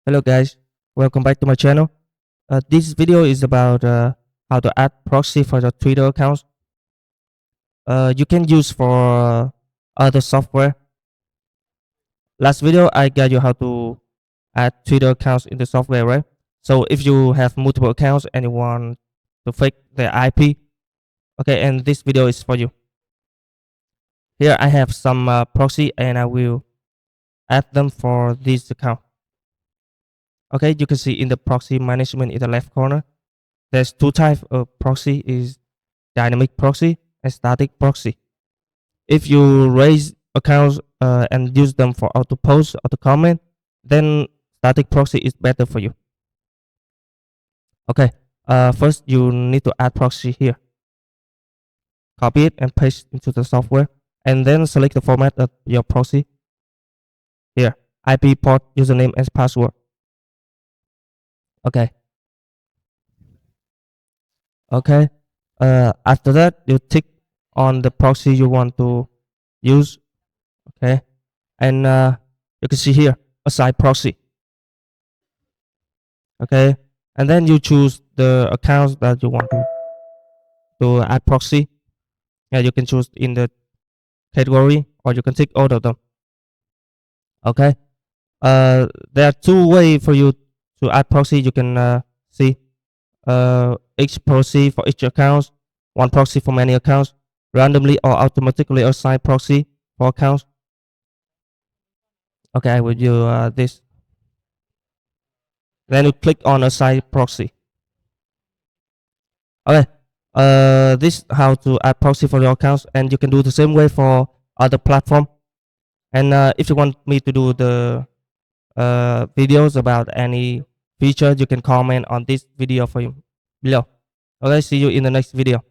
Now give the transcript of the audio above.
Hello guys, welcome back to my channel. This video is about how to add proxy for your Twitter accounts. You can use for other software. Last video I got you how to add Twitter accounts in the software, right? So if you have multiple accounts and you want to fake their IP, okay, and this video is for you. Here I have some proxy and I will add them for this account. Okay, you can see in the proxy management in the left corner, there's two types of proxy is dynamic proxy and static proxy. If you raise accounts and use them for auto post, auto comment, then static proxy is better for you. Okay, first you need to add proxy here. Copy it and paste into the software, and then select the format of your proxy. Here, IP, port, username, and password. Okay. Okay. After that, you tick on the proxy you want to use. Okay, and you can see here assign proxy. Okay, and then you choose the accounts that you want to add proxy. Yeah, you can choose in the category or you can tick all of them. Okay, there are two ways for you to add proxy. You can see each proxy for each account, one proxy for many accounts, randomly or automatically assign proxy for accounts. Okay, I will do this. Then you click on assign proxy. Okay, this how to add proxy for your accounts, and you can do the same way for other platform. And if you want me to do the videos about any feature, you can comment on this video for you below. Okay, see you in the next video.